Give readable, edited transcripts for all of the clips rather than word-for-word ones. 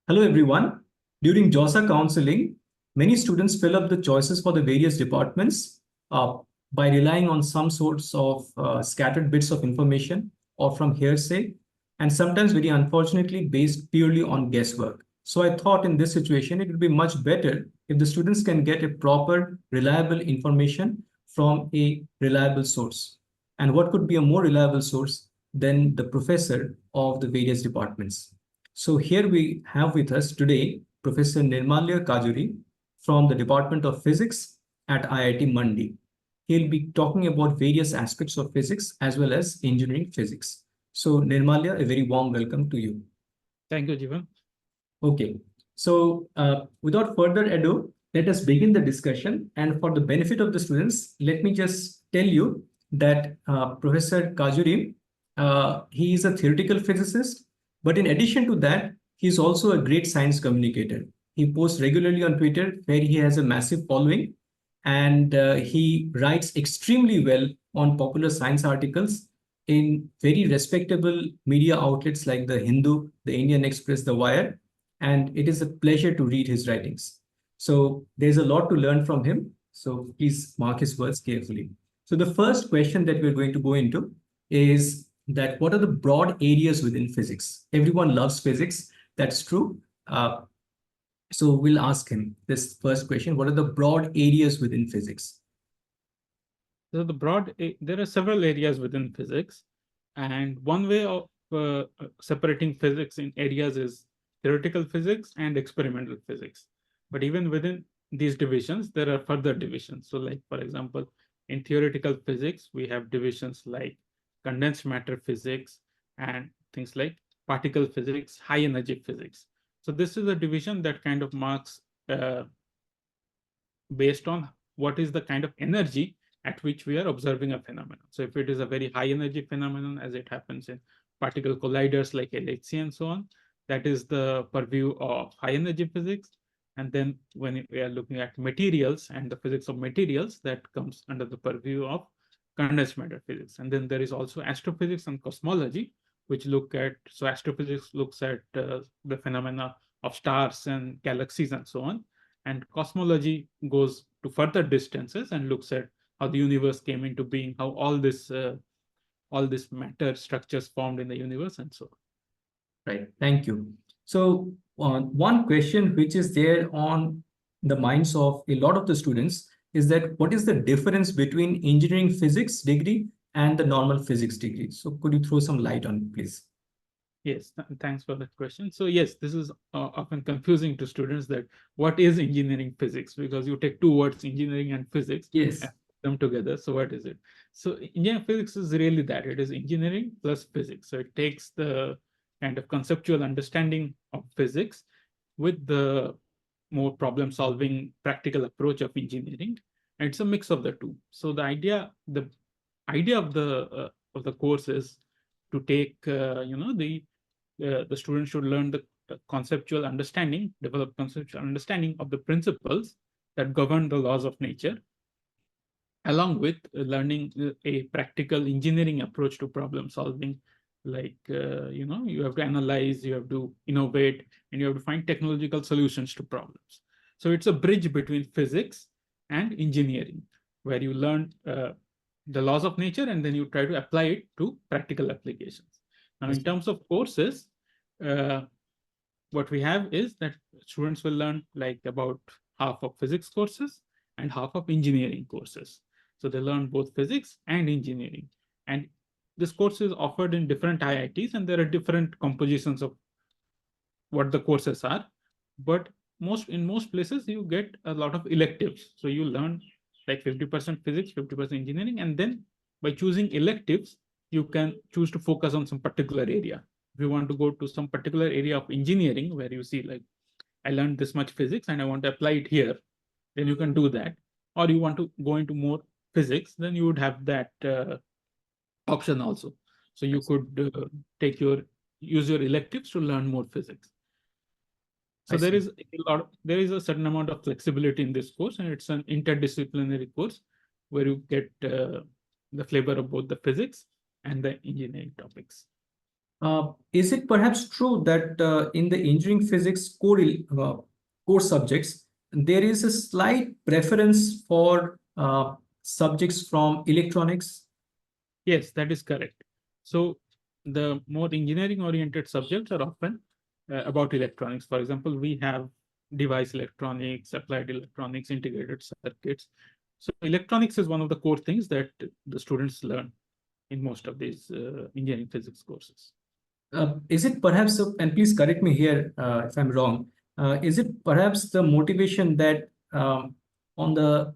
Hello, everyone. During JoSAA counseling, many students fill up the choices for the various departments uh, by relying on some sorts of scattered bits of information or from hearsay, and sometimes very unfortunately based purely on guesswork. So I thought in this situation, it would be much better if the students can get a proper, reliable information from a reliable source. And what could be a more reliable source than the professor of the various departments? So here we have with us today Professor Nirmalya Kajuri from the Department of Physics at IIT Mandi. He'll be talking about various aspects of physics as well as engineering physics. So Nirmalya, a very warm welcome to you. Thank you, Jivan. Okay, so without further ado, let us begin the discussion. And for the benefit of the students, let me just tell you that Professor Kajuri, he is a theoretical physicist, but in addition to that, he is also a great science communicator. He posts regularly on Twitter, where he has a massive following, and he writes extremely well on popular science articles in very respectable media outlets like the Hindu, the Indian Express, the Wire, and it is a pleasure to read his writings. So there's a lot to learn from him. So please mark his words carefully. So the first question that we're going to go into is that what are the broad areas within physics? Everyone loves physics. That's true. So we'll ask him this first question. What are the broad areas within physics? So there are several areas within physics, and one way of separating physics in areas is theoretical physics and experimental physics. But even within these divisions, there are further divisions. So like, for example, in theoretical physics, we have divisions like condensed matter physics and things like particle physics, high energy physics. So this is a division that kind of marks based on what is the kind of energy at which we are observing a phenomenon. So if it is a very high energy phenomenon, as it happens in particle colliders like LHC and so on, that is the purview of high energy physics. And then when we are looking at materials and the physics of materials, that comes under the purview of condensed matter physics. And then there is also astrophysics and cosmology, which look at, so astrophysics looks at the phenomena of stars and galaxies and so on. And cosmology goes to further distances and looks at how the universe came into being, how all this matter structures formed in the universe, and so on. Right. Thank you. So one question which is there on the minds of a lot of the students is that what is the difference between engineering physics degree and the normal physics degree? So could you throw some light on it, please? Yes, thanks for that question. So yes, this is often confusing to students, that what is engineering physics? Because you take two words, engineering and physics, Yes, and put them together. So what is it? So engineering physics is really that. It is engineering plus physics. So it takes the kind of conceptual understanding of physics with the more problem-solving practical approach of engineering. And it's a mix of the two. So the idea of the course is to take the student should learn the conceptual understanding, develop conceptual understanding of the principles that govern the laws of nature, along with learning a practical engineering approach to problem solving. Like, you have to analyze, you have to innovate, and you have to find technological solutions to problems. So it's a bridge between physics and engineering, where you learn the laws of nature and then you try to apply it to practical applications. Now, in terms of courses, what we have is that students will learn like about half of physics courses and half of engineering courses. So they learn both physics and engineering. And this course is offered in different IITs, and there are different compositions of what the courses are. But in most places, you get a lot of electives. So you learn like 50% physics, 50% engineering, and then by choosing electives, you can choose to focus on some particular area. If you want to go to some particular area of engineering where you see like, I learned this much physics and I want to apply it here, then you can do that. Or you want to go into more physics, then you would have that option also. So you could use your electives to learn more physics. So there is a certain amount of flexibility in this course, and it's an interdisciplinary course where you get the flavor of both the physics and the engineering topics. Is it perhaps true that in the engineering physics core subjects, there is a slight preference for subjects from electronics? Yes, that is correct. So the more engineering oriented subjects are often about electronics. For example, we have device electronics, applied electronics, integrated circuits. So electronics is one of the core things that the students learn in most of these engineering physics courses. Is it perhaps, and please correct me here if I'm wrong, is it perhaps the motivation that on the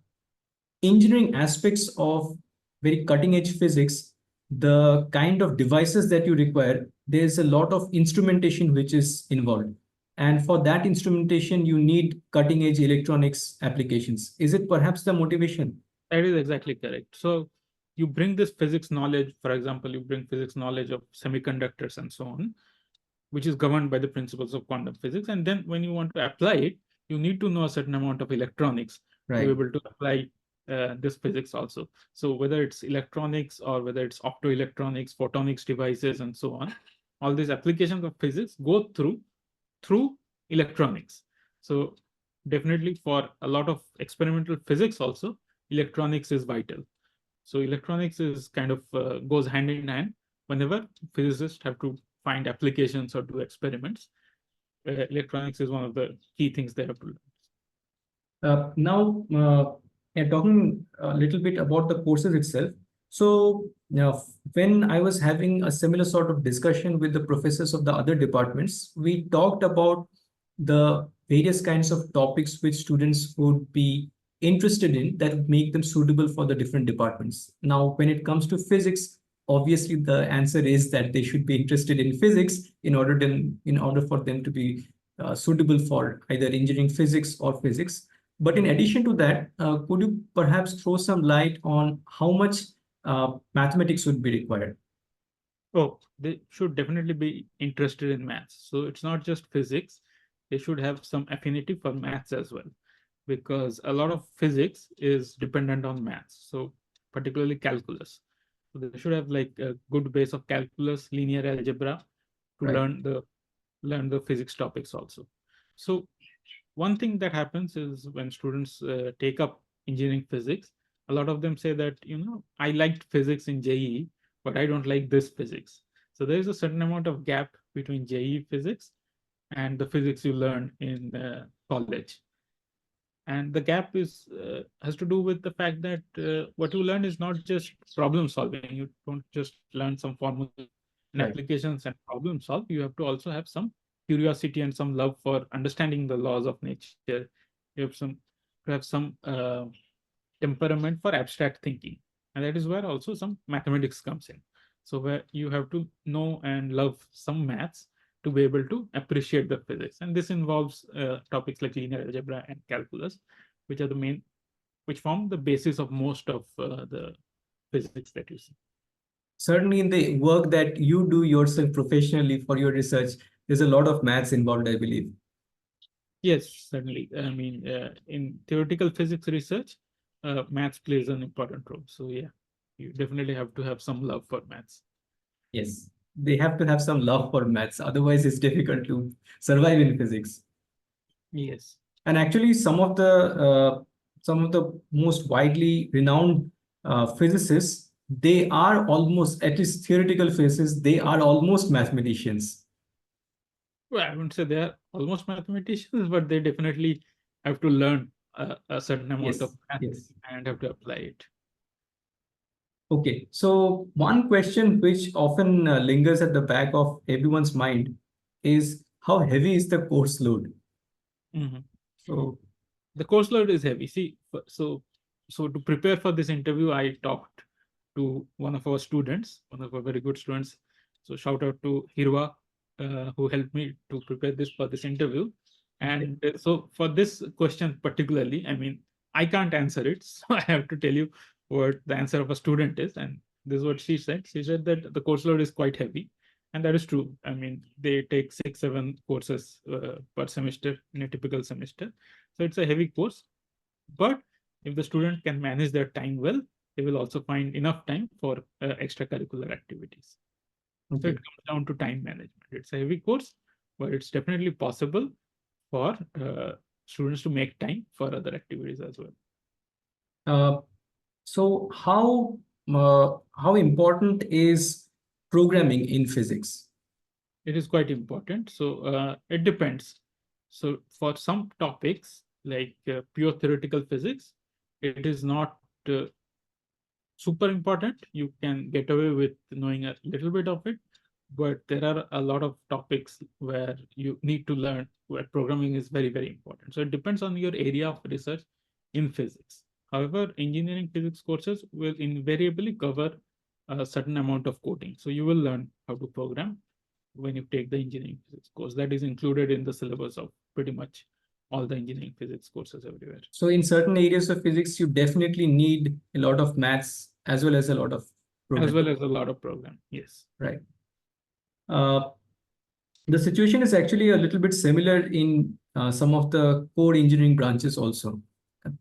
engineering aspects of very cutting edge physics, the kind of devices that you require, there's a lot of instrumentation which is involved. And for that instrumentation, you need cutting edge electronics applications. Is it perhaps the motivation? That is exactly correct. So you bring this physics knowledge, for example, you bring physics knowledge of semiconductors and so on, which is governed by the principles of quantum physics. And then when you want to apply it, you need to know a certain amount of electronics to be Right. able to apply this physics also. So whether it's electronics or whether it's optoelectronics, photonics devices, and so on, all these applications of physics go through electronics. So definitely for a lot of experimental physics also, electronics is vital. So electronics is kind of goes hand in hand whenever physicists have to find applications or do experiments. Electronics is one of the key things they have to learn. Now, yeah, talking a little bit about the courses itself. So, when I was having a similar sort of discussion with the professors of the other departments, we talked about the various kinds of topics which students would be interested in that would make them suitable for the different departments. Now, when it comes to physics, obviously the answer is that they should be interested in physics in order for them to be suitable for either engineering physics or physics. But in addition to that, could you perhaps throw some light on how much mathematics would be required? Oh, they should definitely be interested in maths. So it's not just physics. They should have some affinity for maths as well, because a lot of physics is dependent on maths. So particularly calculus. So they should have like a good base of calculus, linear algebra to Right. learn the physics topics also. So one thing that happens is when students take up engineering physics, a lot of them say that, I liked physics in JEE, but I don't like this physics. So there is a certain amount of gap between JEE physics and the physics you learn in college. And the gap is has to do with the fact that what you learn is not just problem solving. You don't just learn some formula and Right. applications and problem solve. You have to also have some curiosity and some love for understanding the laws of nature. You have some temperament for abstract thinking, and that is where also some mathematics comes in. So where you have to know and love some maths to be able to appreciate the physics, and this involves topics like linear algebra and calculus, which are the main, which form the basis of most of the physics that you see. Certainly, in the work that you do yourself professionally for your research, there's a lot of maths involved, I believe. Yes, certainly. I mean, in theoretical physics research, maths plays an important role. So yeah, you definitely have to have some love for maths. Yes, they have to have some love for maths. Otherwise, it's difficult to survive in physics. Yes. And actually, some of the most widely renowned physicists, they are almost, at least theoretical physicists, they are almost mathematicians. Well, I wouldn't say they are almost mathematicians, but they definitely have to learn a certain amount of Yes, math yes. and have to apply it. Okay, so one question which often lingers at the back of everyone's mind is how heavy is the course load? Mhm. So, The course load is heavy. See, so to prepare for this interview, I talked to one of our students, one of our very good students. So shout out to Hirwa, who helped me to prepare this for this interview. And so for this question particularly, I mean, I can't answer it, so I have to tell you what the answer of a student is. And this is what she said. She said that the course load is quite heavy, and that is true. I mean, they take 6, 7 courses per semester in a typical semester. So it's a heavy course, but if the student can manage their time well, they will also find enough time for extracurricular activities. So Okay. it comes down to time management. It's a heavy course, but it's definitely possible for students to make time for other activities as well. So how important is programming in physics? It is quite important. So it depends. So for some topics like pure theoretical physics, it is not super important. You can get away with knowing a little bit of it, but there are a lot of topics where you need to learn where programming is very, very important. So it depends on your area of research in physics. However, engineering physics courses will invariably cover a certain amount of coding. So you will learn how to program when you take the engineering physics course. That is included in the syllabus of pretty much all the engineering physics courses everywhere. So in certain areas of physics, you definitely need a lot of maths as well as a lot of As programming. well as a lot of program. Yes. Right. The situation is actually a little bit similar in some of the core engineering branches also.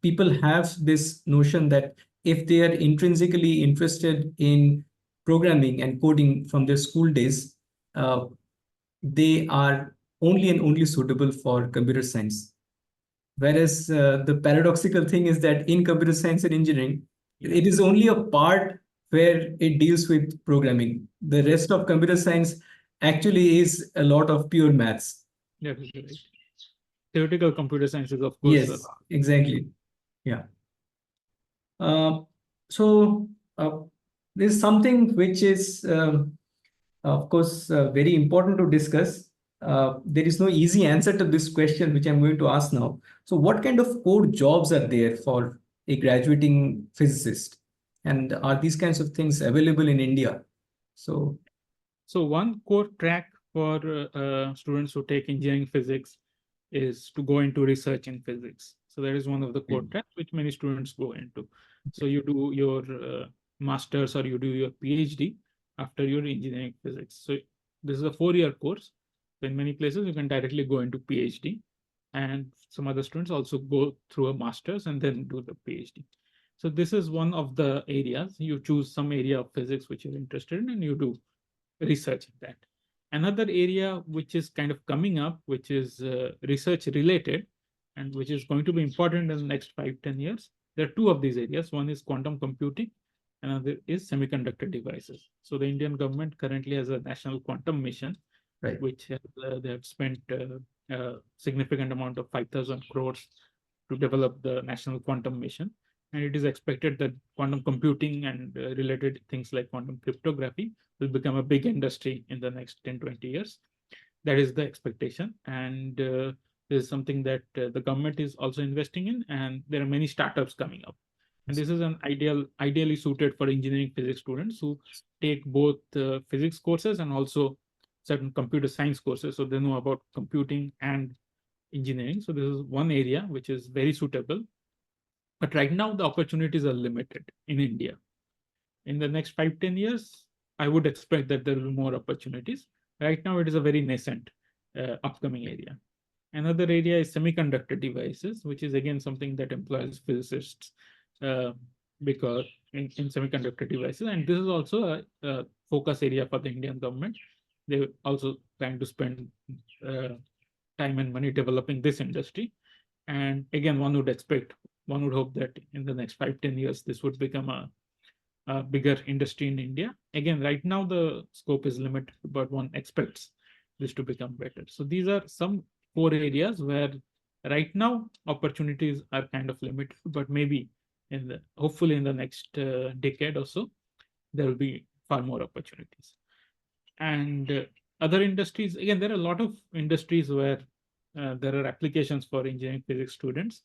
People have this notion that if they are intrinsically interested in programming and coding from their school days, they are only and only suitable for computer science. Whereas the paradoxical thing is that in computer science and engineering, it is only a part where it deals with programming. The rest of computer science actually is a lot of pure maths. That is right. Theoretical computer science is, of course, Yes, exactly. Yeah. Uh, so uh, there's something which is, of course, very important to discuss. There is no easy answer to this question, which I'm going to ask now. So, what kind of core jobs are there for a graduating physicist? And are these kinds of things available in India? So, So one core track for students who take engineering physics is to go into research in physics. So that is one of the core tracks which many students go into. So you do your master's or you do your PhD after your engineering physics. So this is a 4-year course. So in many places you can directly go into PhD, and some other students also go through a master's and then do the PhD. So this is one of the areas. You choose some area of physics which you're interested in and you do research in that. Another area which is kind of coming up, which is research related and which is going to be important in the next 5-10 years. There are two of these areas. One is quantum computing, another is semiconductor devices. So the Indian government currently has a national quantum mission, right. which they have spent a significant amount of 5,000 crores to develop the national quantum mission. And it is expected that quantum computing and related things like quantum cryptography will become a big industry in the next 10-20 years. That is the expectation. And this is something that the government is also investing in, and there are many startups coming up. And this is an ideally suited for engineering physics students who take both physics courses and also certain computer science courses. So they know about computing and engineering. So this is one area which is very suitable. But right now, the opportunities are limited in India. In the next 5-10 years, I would expect that there will be more opportunities. Right now, it is a very nascent upcoming area. Another area is semiconductor devices, which is again something that employs physicists uh, because in semiconductor devices. And this is also a focus area for the Indian government. They also plan to spend time and money developing this industry. And again, one would hope that in the next 5-10 years, this would become a bigger industry in India. Again, right now the scope is limited, but one expects this to become better. So these are some core areas where right now opportunities are kind of limited, but maybe hopefully in the next decade or so, there will be far more opportunities. And other industries, again, there are a lot of industries where there are applications for engineering physics students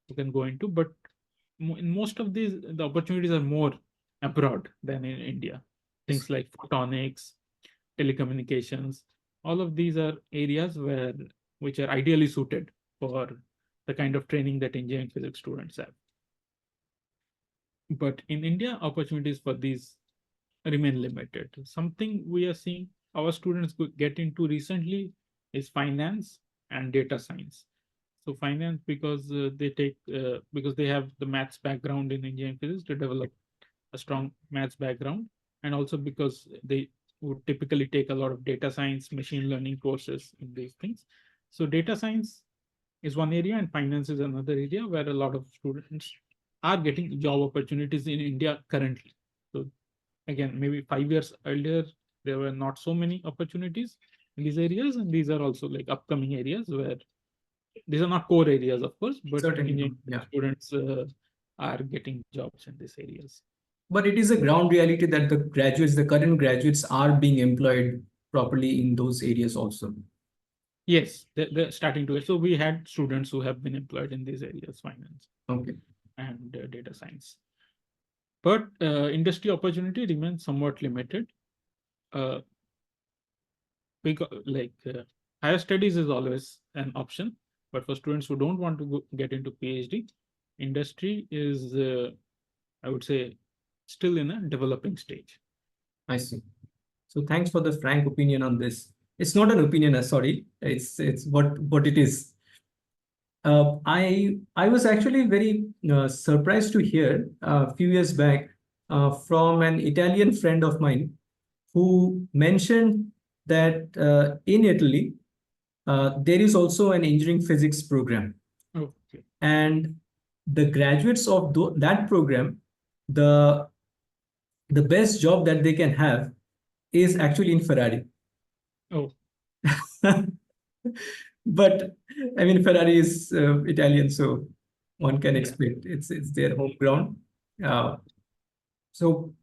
who can go into, but in most of these, the opportunities are more abroad than in India. Things like photonics, telecommunications, all of these are areas which are ideally suited for the kind of training that engineering physics students have. But in India, opportunities for these remain limited. Something we are seeing our students get into recently is finance and data science. So finance, because because they have the maths background in engineering physics to develop a strong maths background, and also because they would typically take a lot of data science, machine learning courses in these things. So data science is one area and finance is another area where a lot of students are getting job opportunities in India currently. So again, maybe 5 years earlier, there were not so many opportunities in these areas, and these are also like upcoming areas where these are not core areas, of course, but Certainly, yeah. students are getting jobs in these areas. But it is a ground reality that the current graduates are being employed properly in those areas also. Yes, they're starting to. So we had students who have been employed in these areas, finance Okay. and data science. But industry opportunity remains somewhat limited. Because higher studies is always an option, but for students who don't want to get into PhD, industry is, I would say, still in a developing stage. I see. So thanks for the frank opinion on this. It's not an opinion, sorry. It's what it is. I was actually very surprised to hear a few years back from an Italian friend of mine who mentioned that in Italy there is also an engineering physics program, Okay. and the graduates of that program, the best job that they can have is actually in Ferrari. Oh, But I mean, Ferrari is Italian, so one can yeah. expect it's their home ground. Uh, so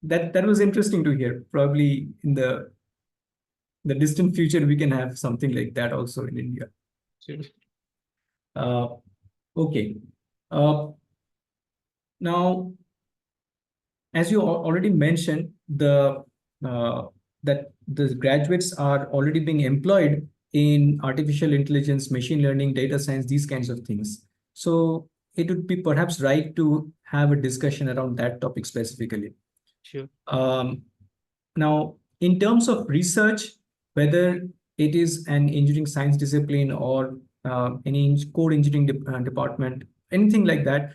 that was interesting to hear. Probably in the distant future, we can have something like that also in India. Seriously. Okay. Now, as you already mentioned, that the graduates are already being employed in artificial intelligence, machine learning, data science, these kinds of things. So it would be perhaps right to have a discussion around that topic specifically. Sure. Now, in terms of research, whether it is an engineering science discipline or any core engineering department, anything like that,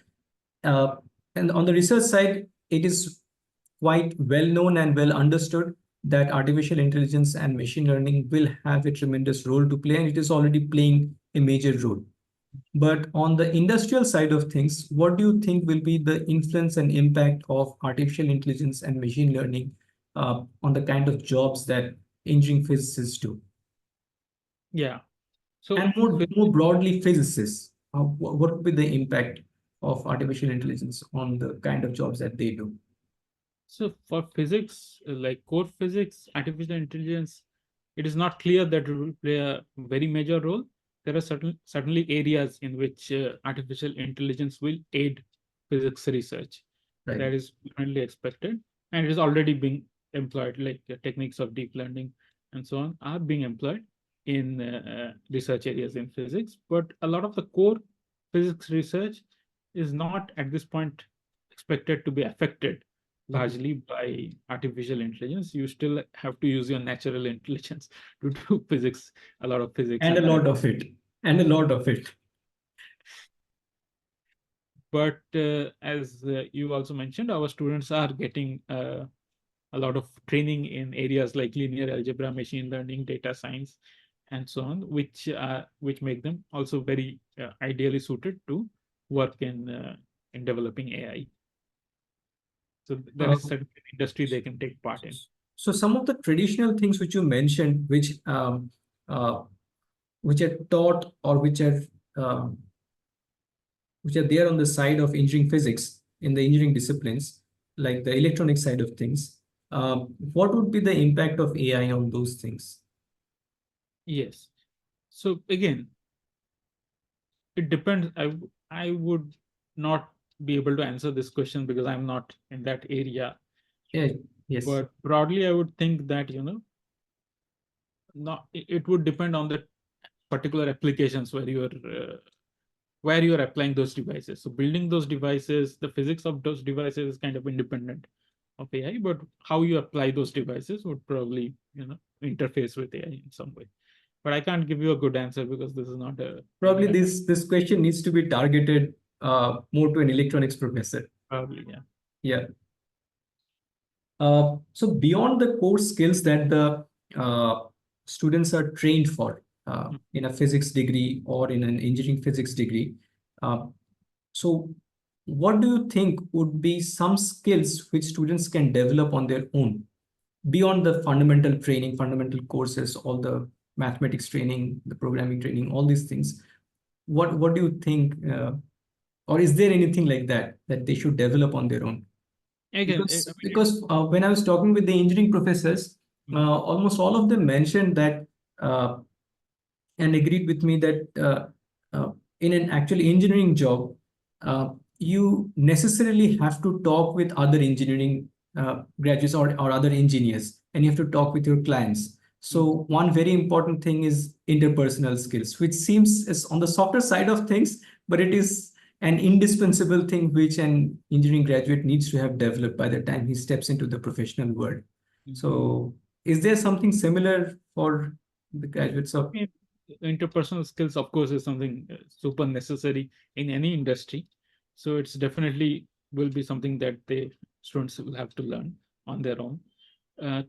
and on the research side, it is quite well known and well understood that artificial intelligence and machine learning will have a tremendous role to play, and it is already playing a major role. But on the industrial side of things, what do you think will be the influence and impact of artificial intelligence and machine learning on the kind of jobs that engineering physicists do? Yeah. So And more broadly, physicists, what would be the impact of artificial intelligence on the kind of jobs that they do? So for physics, like core physics, artificial intelligence, it is not clear that it will play a very major role. There are certainly areas in which artificial intelligence will aid physics research. Right. That is currently expected, and it is already being employed. Like techniques of deep learning and so on are being employed in research areas in physics. But a lot of the core physics research is not at this point expected to be affected largely by artificial intelligence. You still have to use your natural intelligence to do physics, a lot of physics. And a lot of it. And a lot of it. But as you also mentioned, our students are getting a lot of training in areas like linear algebra, machine learning, data science, and so on, which make them also very ideally suited to work in developing AI. So there is certain industry they can take part in. So some of the traditional things which you mentioned, which are taught or which are there on the side of engineering physics in the engineering disciplines, like the electronic side of things, what would be the impact of AI on those things? Yes. So again, it depends. I would not be able to answer this question because I'm not in that area. Yeah, yes. But broadly, I would think that, it would depend on the particular applications where you're applying those devices. So building those devices, the physics of those devices is kind of independent of AI, but how you apply those devices would probably, interface with AI in some way. But I can't give you a good answer because this is not a probably this question needs to be targeted more to an electronics professor. Probably, yeah. Yeah. So beyond the core skills that the students are trained for in a physics degree or in an engineering physics degree, uh, so what do you think would be some skills which students can develop on their own beyond the fundamental training, fundamental courses, all the mathematics training, the programming training, all these things? What do you think, or is there anything like that that they should develop on their own? Again, I mean, Because when I was talking with the engineering professors, almost all of them mentioned that uh, and agreed with me that in an actual engineering job, uh, you necessarily have to talk with other engineering graduates or other engineers, and you have to talk with your clients. So one very important thing is interpersonal skills, which seems is on the softer side of things, but it is an indispensable thing which an engineering graduate needs to have developed by the time he steps into the professional world. So is there something similar for the graduates of? mean, interpersonal skills, of course, is something super necessary in any industry. So it's definitely will be something that the students will have to learn on their own.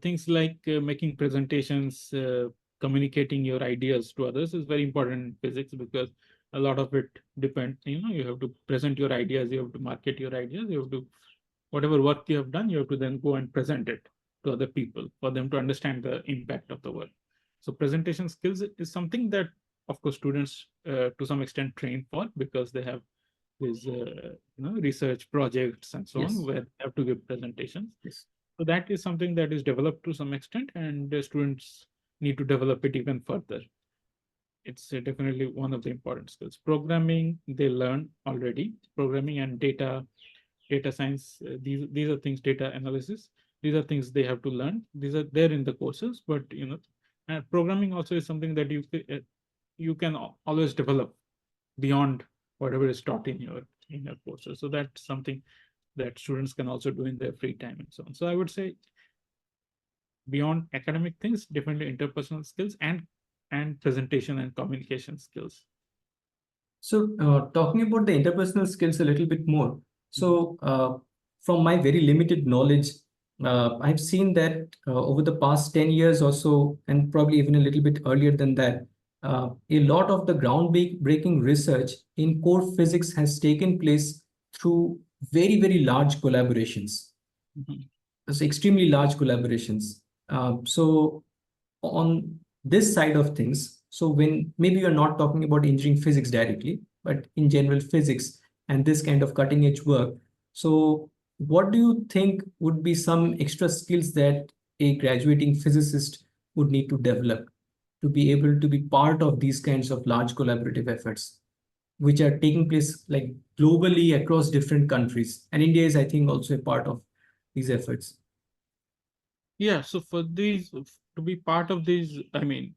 Things like making presentations, communicating your ideas to others is very important in physics, because a lot of it depends, you have to present your ideas, you have to market your ideas, you have to, whatever work you have done, you have to then go and present it to other people for them to understand the impact of the work. So presentation skills is something that, of course, students to some extent train for, because they have these research projects and so Yes. on, where they have to give presentations. Yes. So that is something that is developed to some extent, and the students need to develop it even further. It's definitely one of the important skills. Programming, they learn already. Programming and data science, these are things, data analysis, these are things they have to learn. These are there in the courses, but and programming also is something that you can always develop beyond whatever is taught in your courses. So that's something that students can also do in their free time and so on. So I would say, beyond academic things, definitely interpersonal skills and presentation and communication skills. So, talking about the interpersonal skills a little bit more. So, from my very limited knowledge, I've seen that over the past 10 years or so, and probably even a little bit earlier than that, a lot of the groundbreaking research in core physics has taken place through very, very large collaborations. Mhm. It's extremely large collaborations. So, on this side of things, so when maybe you're not talking about engineering physics directly, but in general physics and this kind of cutting edge work, so what do you think would be some extra skills that a graduating physicist would need to develop to be able to be part of these kinds of large collaborative efforts, which are taking place like globally across different countries? And India is, I think, also a part of these efforts. Yeah, so for these, to be part of these, I mean,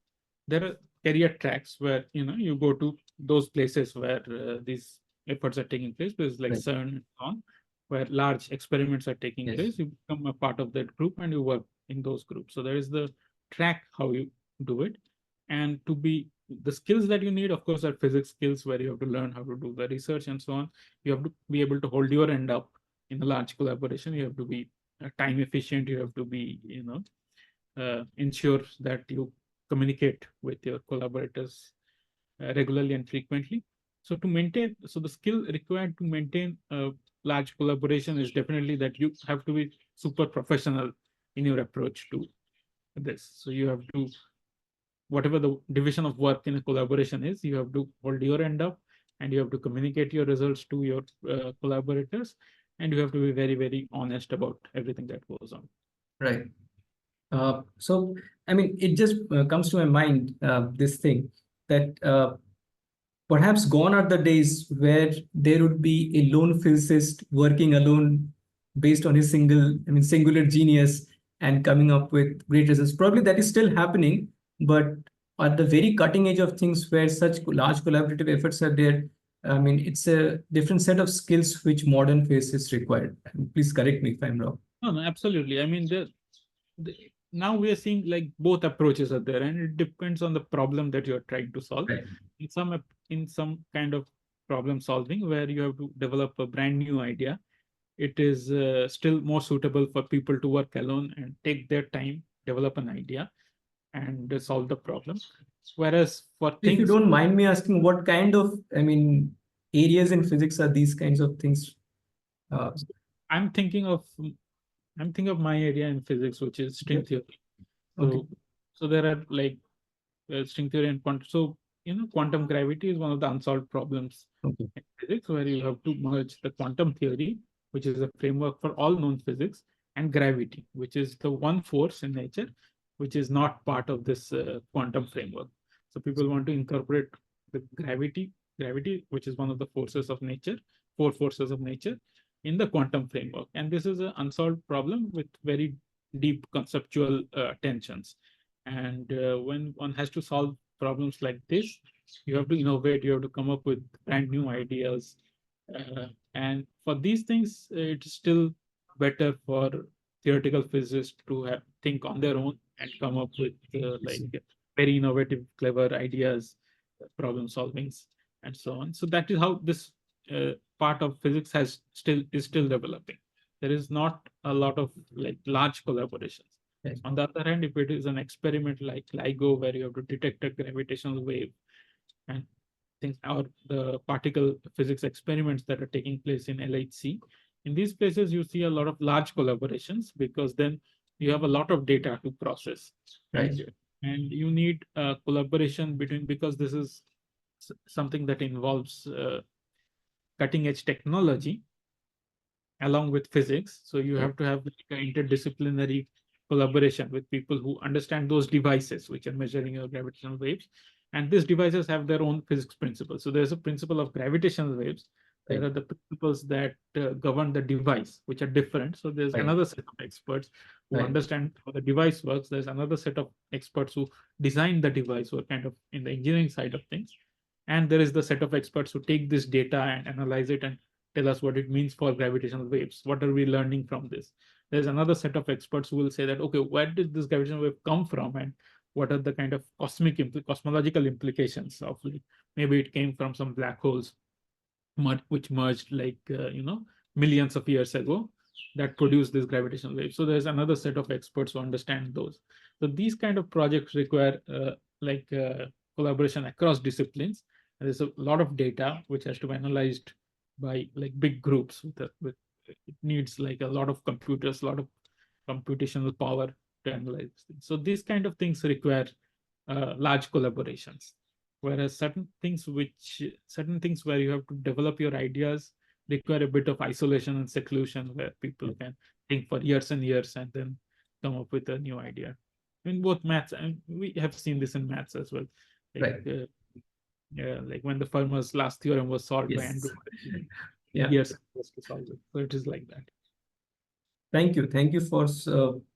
there are career tracks where you go to those places where these efforts are taking place. There's like Right. CERN and so on, where large experiments are taking Yes. place. You become a part of that group and you work in those groups. So there is the track how you do it. And to be the skills that you need, of course, are physics skills, where you have to learn how to do the research and so on. You have to be able to hold your end up in a large collaboration. You have to be time efficient. You have to be ensure that you communicate with your collaborators regularly and frequently. So the skill required to maintain a large collaboration is definitely that you have to be super professional in your approach to this. So you have to, whatever the division of work in a collaboration is, you have to hold your end up, and you have to communicate your results to your collaborators, and you have to be very, very honest about everything that goes on. Right. So, I mean, it just comes to my mind, this thing that perhaps gone are the days where there would be a lone physicist working alone based on his singular genius and coming up with great results. Probably that is still happening, but at the very cutting edge of things where such large collaborative efforts are there, I mean, it's a different set of skills which modern physicists require. Please correct me if I'm wrong. No, no, absolutely. I mean, now we are seeing like both approaches are there, and it depends on the problem that you're trying to solve. Right. In some kind of problem solving, where you have to develop a brand new idea, it is still more suitable for people to work alone and take their time, develop an idea, and solve the problem. Whereas for If you things, don't mind me asking, what kind of, areas in physics are these kinds of things? Uh, I'm thinking of my area in physics, which is string okay. theory. Okay. So there are like string theory and quantum. So quantum gravity is one of the unsolved problems Okay. in physics, where you have to merge the quantum theory, which is a framework for all known physics, and gravity, which is the one force in nature which is not part of this quantum framework. So people want to incorporate the gravity, which is one of the forces of nature, four forces of nature, in the quantum framework. And this is an unsolved problem with very deep conceptual tensions. And when one has to solve problems like this, you have to innovate, you have to come up with brand new ideas. And for these things, it's still better for theoretical physicists to think on their own and come up with like very innovative, clever ideas, problem solvings, and so on. So that is how this part of physics is still developing. There is not a lot of like large collaborations. Right. On the other hand, if it is an experiment like LIGO, where you have to detect a gravitational wave and things, or the particle physics experiments that are taking place in LHC, in these places you see a lot of large collaborations, because then you have a lot of data to process. Right. And you need collaboration between, because this is something that involves cutting edge technology along with physics. So you have to have like an interdisciplinary collaboration with people who understand those devices which are measuring your gravitational waves. And these devices have their own physics principles. So there's a principle of gravitational waves. There are the principles that govern the device, which are different. So there's another set of experts who understand how the device works. There's another set of experts who design the device, who are kind of in the engineering side of things. And there is the set of experts who take this data and analyze it and tell us what it means for gravitational waves. What are we learning from this? There's another set of experts who will say that, okay, where did this gravitational wave come from? And what are the kind of cosmological implications of it? Maybe it came from some black holes which merged like, millions of years ago, that produced this gravitational wave. So there's another set of experts who understand those. So these kind of projects require collaboration across disciplines. And there's a lot of data which has to be analyzed by like big groups with it needs like a lot of computers, a lot of computational power to analyze things. So these kind of things require large collaborations. Whereas certain things where you have to develop your ideas require a bit of isolation and seclusion, where people can think for years and years and then come up with a new idea. In both maths, and we have seen this in maths as well. Like, yeah, like when the Fermat's last theorem was solved by Andrew, years to solve it. So it is like that. Thank you. Thank you for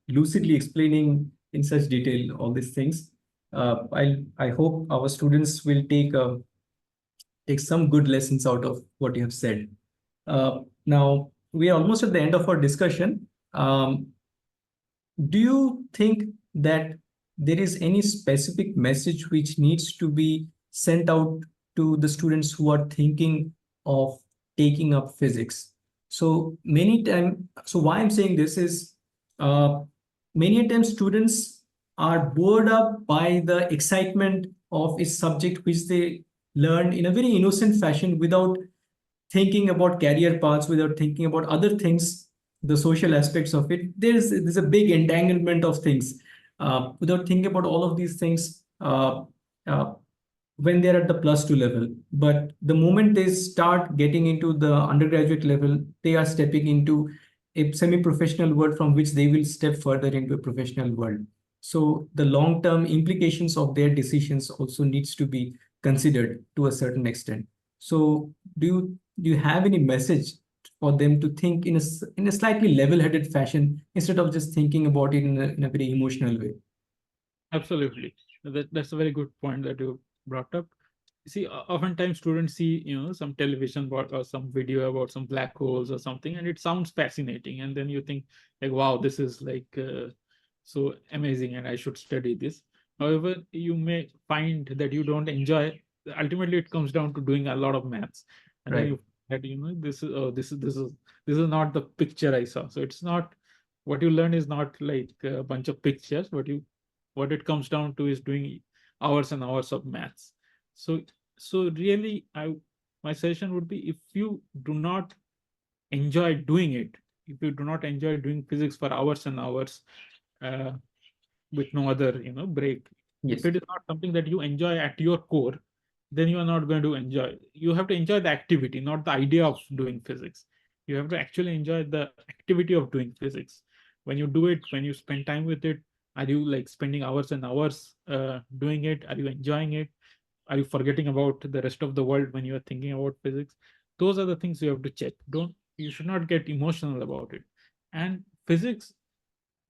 lucidly explaining in such detail all these things. I hope our students will take some good lessons out of what you have said. Now, we are almost at the end of our discussion. Do you think that there is any specific message which needs to be sent out to the students who are thinking of taking up physics? So why I'm saying this is many times students are bored up by the excitement of a subject which they learn in a very innocent fashion, without thinking about career paths, without thinking about other things, the social aspects of it. There's a big entanglement of things. Without thinking about all of these things, uh, when they're at the +2 level. But the moment they start getting into the undergraduate level, they are stepping into a semi-professional world from which they will step further into a professional world. So the long-term implications of their decisions also needs to be considered to a certain extent. So do you have any message for them to think in a slightly level-headed fashion, instead of just thinking about it in a very emotional way? Absolutely. That's a very good point that you brought up. See, oftentimes students see, some television or some video about some black holes or something, and it sounds fascinating. And then you think like, wow, this is like so amazing and I should study this. However, you may find that you don't enjoy. Ultimately, it comes down to doing a lot of maths. And then you that this is not the picture I saw. So it's not, what you learn is not like a bunch of pictures. What it comes down to is doing hours and hours of maths. So really, my suggestion would be, if you do not enjoy doing it, if you do not enjoy doing physics for hours and hours, uh, with no other break, Yes. if it is not something that you enjoy at your core, then you are not going to enjoy. You have to enjoy the activity, not the idea of doing physics. You have to actually enjoy the activity of doing physics. When you do it, when you spend time with it, are you like spending hours and hours doing it? Are you enjoying it? Are you forgetting about the rest of the world when you are thinking about physics? Those are the things you have to check. Don't You should not get emotional about it. And physics,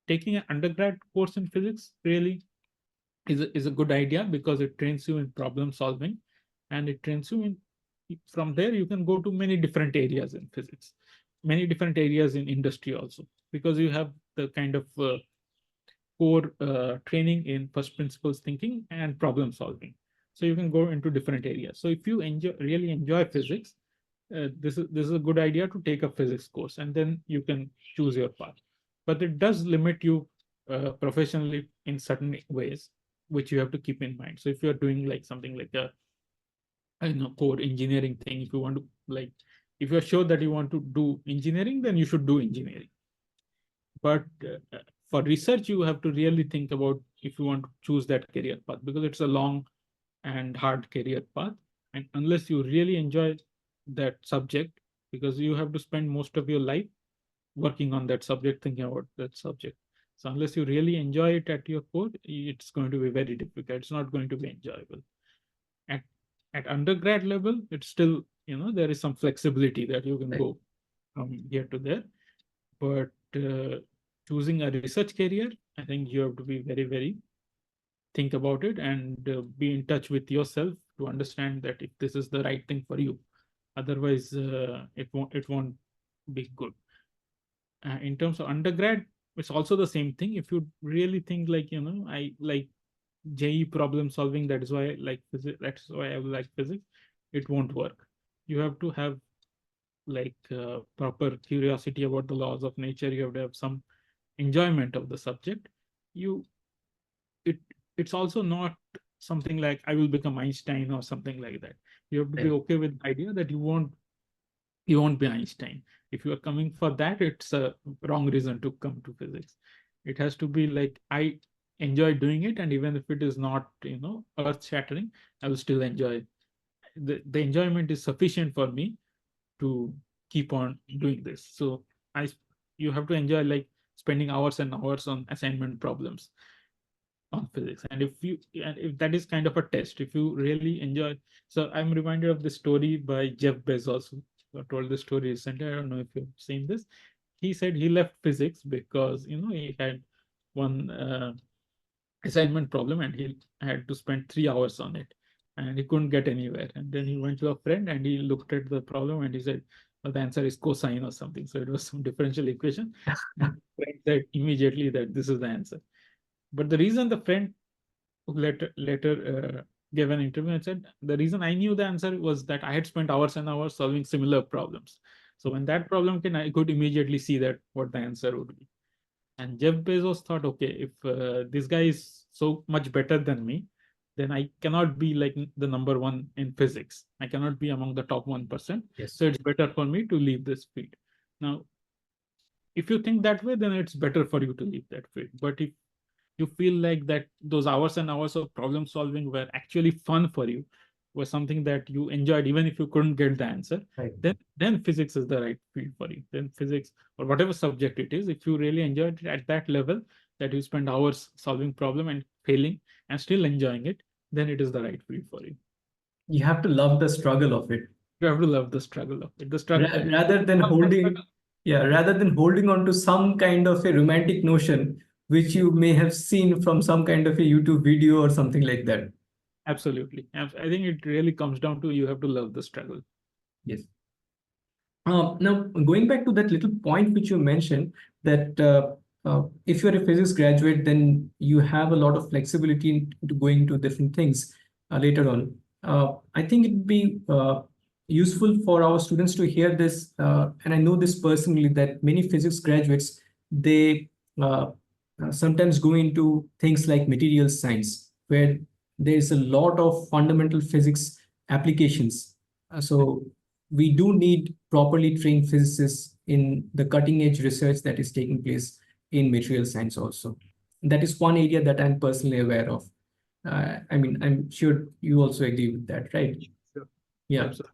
taking an undergrad course in physics really is a good idea, because it trains you in problem solving, and it trains you in, from there you can go to many different areas in physics, many different areas in industry also, because you have the kind of core training in first principles thinking and problem solving. So you can go into different areas. So if you really enjoy physics, this is a good idea to take a physics course, and then you can choose your path. But it does limit you professionally in certain ways, which you have to keep in mind. So if you're doing like something like a, I don't know, core engineering thing, if you want to like, if you're sure that you want to do engineering, then you should do engineering. But for research, you have to really think about if you want to choose that career path, because it's a long and hard career path. And unless you really enjoy that subject, because you have to spend most of your life working on that subject, thinking about that subject. So unless you really enjoy it at your core, it's going to be very difficult. It's not going to be enjoyable. At at undergrad level, it's still, there is some flexibility that you can go from here to there. But choosing a research career, I think you have to be very, very think about it, and be in touch with yourself to understand that if this is the right thing for you. Otherwise, it won't be good. In terms of undergrad, it's also the same thing. If you really think like, I like JE problem solving, that is why I like physics, that's why I like physics, it won't work. You have to have like proper curiosity about the laws of nature. You have to have some enjoyment of the subject. You it it's also not something like I will become Einstein or something like that. You have to be okay with the idea that you won't be Einstein. If you are coming for that, it's a wrong reason to come to physics. It has to be like, I enjoy doing it, and even if it is not, earth shattering, I will still enjoy it. The enjoyment is sufficient for me to keep on doing this. So I you have to enjoy like spending hours and hours on assignment problems on physics. And if that is kind of a test, if you really enjoy. So I'm reminded of the story by Jeff Bezos, who told the story recently. I don't know if you've seen this. He said he left physics because he had one assignment problem, and he had to spend 3 hours on it, and he couldn't get anywhere. And then he went to a friend and he looked at the problem and he said, well, the answer is cosine or something. So it was some differential equation. And the friend said immediately that this is the answer. But the reason the friend later gave an interview and said, the reason I knew the answer was that I had spent hours and hours solving similar problems. So when that problem came, I could immediately see that what the answer would be. And Jeff Bezos thought, okay, if this guy is so much better than me, then I cannot be like the number one in physics. I cannot be among the top 1%. Yes. So it's better for me to leave this field. Now, if you think that way, then it's better for you to leave that field. But if you feel like that those hours and hours of problem solving were actually fun for you, was something that you enjoyed even if you couldn't get the answer, Right. then physics is the right field for you. Then physics, or whatever subject it is, if you really enjoyed it at that level, that you spend hours solving problem and failing and still enjoying it, then it is the right field for you. You have to love the struggle of it. You have to love the struggle of it. The struggle, Rather than holding on to some kind of a romantic notion which you may have seen from some kind of a YouTube video or something like that. absolutely. I think it really comes down to, you have to love the struggle. Yes. Now, going back to that little point which you mentioned, that if you're a physics graduate, then you have a lot of flexibility into going to different things later on. I think it'd be useful for our students to hear this, and I know this personally, that many physics graduates, they sometimes go into things like material science, where there's a lot of fundamental physics applications. So we do need properly trained physicists in the cutting edge research that is taking place in material science also. That is one area that I'm personally aware of. I mean, I'm sure you also agree with that, right? Sure. Yeah. Absolutely.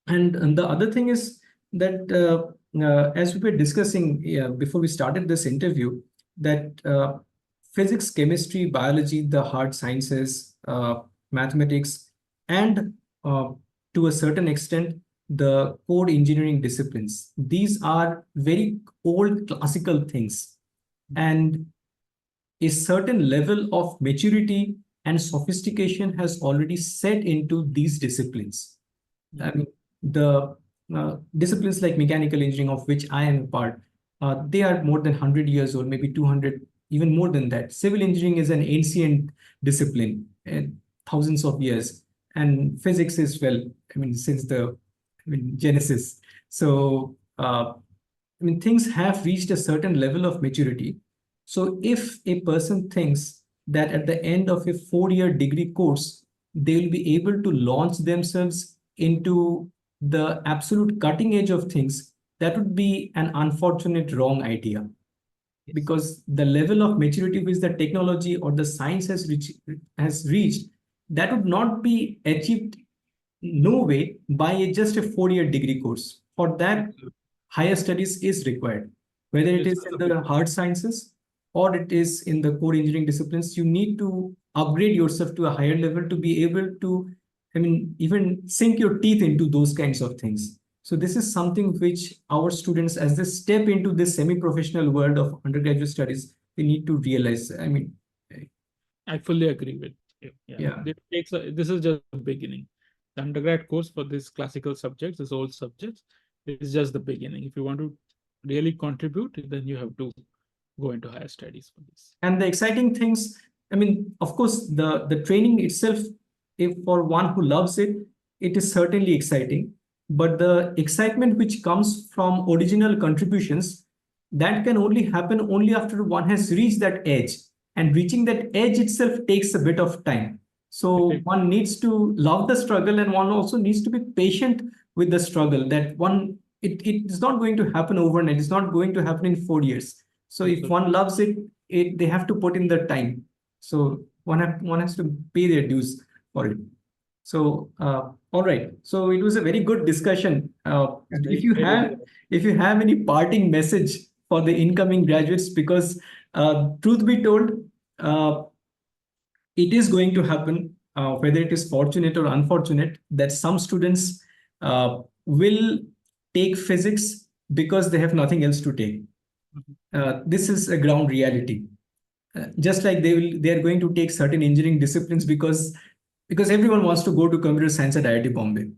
And the other thing is that as we were discussing before we started this interview, that physics, chemistry, biology, the hard sciences, mathematics, and to a certain extent, the core engineering disciplines, these are very old classical things. And a certain level of maturity and sophistication has already set into these disciplines. I mean, the disciplines like mechanical engineering, of which I am a part, they are more than 100 years old, maybe 200, even more than that. Civil engineering is an ancient discipline, thousands of years, and physics is, well, I mean, since the, I mean, Genesis. So, I mean, things have reached a certain level of maturity. So, if a person thinks that at the end of a 4-year degree course, they will be able to launch themselves into the absolute cutting edge of things, that would be an unfortunate wrong idea. Yes. Because the level of maturity which the technology or the science has reached, that would not be achieved no way by just a 4-year degree course. For that, higher studies is required. Whether it Yes. is in the hard sciences or it is in the core engineering disciplines, you need to upgrade yourself to a higher level to be able to, I mean, even sink your teeth into those kinds of things. So this is something which our students, as they step into this semi-professional world of undergraduate studies, they need to realize. I mean, I fully agree with you. Yeah, yeah. this is just the beginning. The undergrad course for these classical subjects, these old subjects, is just the beginning. If you want to really contribute, then you have to go into higher studies for this. And the exciting things, I mean, of course, the training itself, if for one who loves it, it is certainly exciting. But the excitement which comes from original contributions, that can only happen only after one has reached that edge. And reaching that edge itself takes a bit of time. So Okay. one needs to love the struggle, and one also needs to be patient with the struggle. That one, it is not going to happen overnight. It's not going to happen in 4 years. So if one loves it, they have to put in the time. So one has to pay their dues for it. So all right. So it was a very good discussion. If you Very have good. if you have any parting message for the incoming graduates, because truth be told, uh, it is going to happen, whether it is fortunate or unfortunate, that some students will take physics because they have nothing else to take. This is a ground reality. Just like they are going to take certain engineering disciplines because everyone wants to go to computer science at IIT Bombay.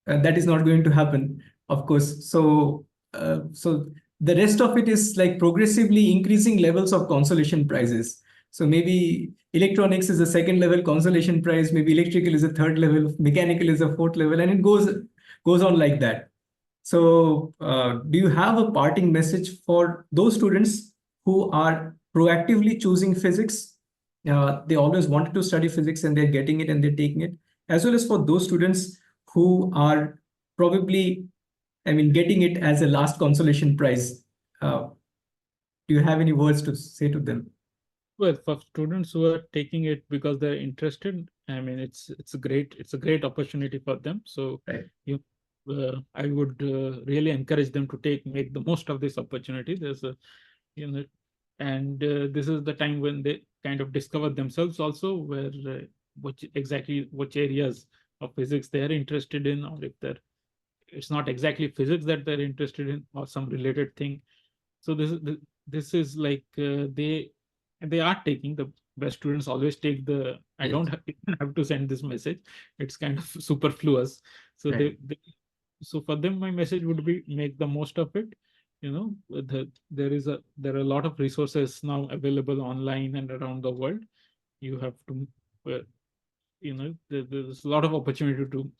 That is not going to happen, of course. So the rest of it is like progressively increasing levels of consolation prizes. So maybe electronics is a second level consolation prize, maybe electrical is a third level, mechanical is a fourth level, and it goes on like that. So, do you have a parting message for those students who are proactively choosing physics? They always wanted to study physics and they're getting it and they're taking it, as well as for those students who are probably, I mean, getting it as a last consolation prize. Do you have any words to say to them? Well, for students who are taking it because they're interested, I mean, it's a great opportunity for them. So Right. I would really encourage them to make the most of this opportunity. There's a, you know, and this is the time when they kind of discover themselves also, where which areas of physics they are interested in, or if it's not exactly physics that they're interested in, or some related thing. So this is like they are taking the best students always take the. I Yes. don't have to send this message. It's kind of superfluous. So Right. so for them, my message would be make the most of it. There are a lot of resources now available online and around the world. You have to, there's a lot of opportunity to,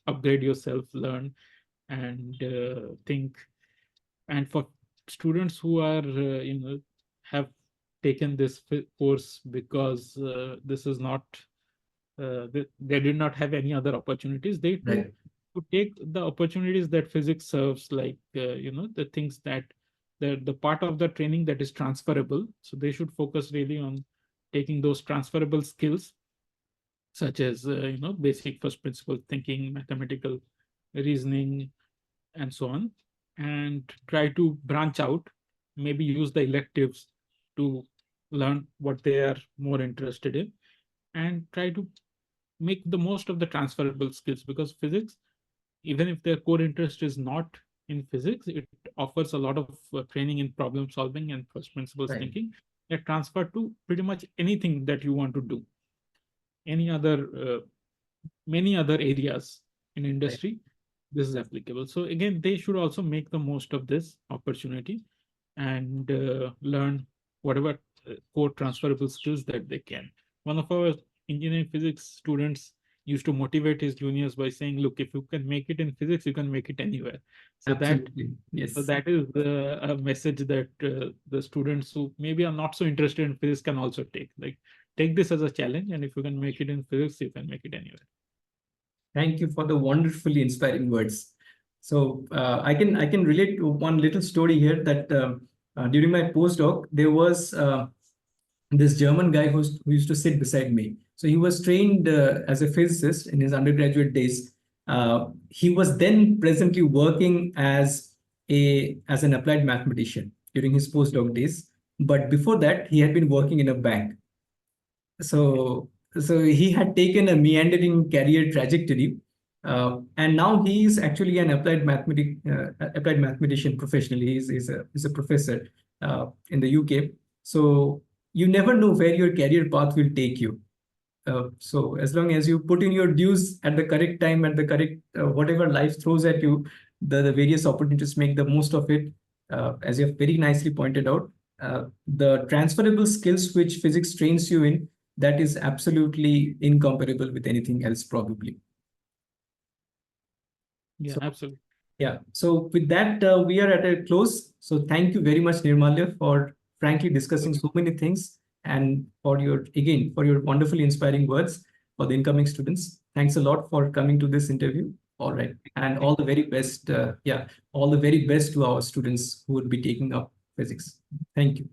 upgrade yourself, learn, and think. And for students who are have taken this course because this is not they did not have any other opportunities, they too Right. to take the opportunities that physics serves, like the things that the part of the training that is transferable. So they should focus really on taking those transferable skills, such as basic first principle thinking, mathematical reasoning, and so on, and try to branch out, maybe use the electives to learn what they are more interested in, and try to make the most of the transferable skills, because physics, even if their core interest is not in physics, it offers a lot of training in problem solving and first principles Right. thinking that transfer to pretty much anything that you want to do, any other many other areas in industry. This is applicable. So again, they should also make the most of this opportunity and learn whatever core transferable skills that they can. One of our engineering physics students used to motivate his juniors by saying, look, if you can make it in physics, you can make it anywhere. So Absolutely. Yes. that is a message that the students who maybe are not so interested in physics can also take. Like, take this as a challenge, and if you can make it in physics, you can make it anywhere. Thank you for the wonderfully inspiring words. So I can relate to one little story here that during my postdoc there was this German guy who used to sit beside me. So he was trained as a physicist in his undergraduate days. He was then presently working as an applied mathematician during his postdoc days. But before that, he had been working in a bank. So he had taken a meandering career trajectory, and now he is actually an applied mathematician professionally. He's a professor in the UK. So you never know where your career path will take you. So as long as you put in your dues at the correct time, at the correct whatever life throws at you, the various opportunities, make the most of it. As you have very nicely pointed out, the transferable skills which physics trains you in, that is absolutely incomparable with anything else, probably. Yeah, So, absolutely. yeah. So with that, we are at a close. So thank you very much, Nirmalya, for frankly discussing so many things, and for your wonderfully inspiring words for the incoming students. Thanks a lot for coming to this interview. All right. And all the very best. All the very best to our students who would be taking up physics. Thank you.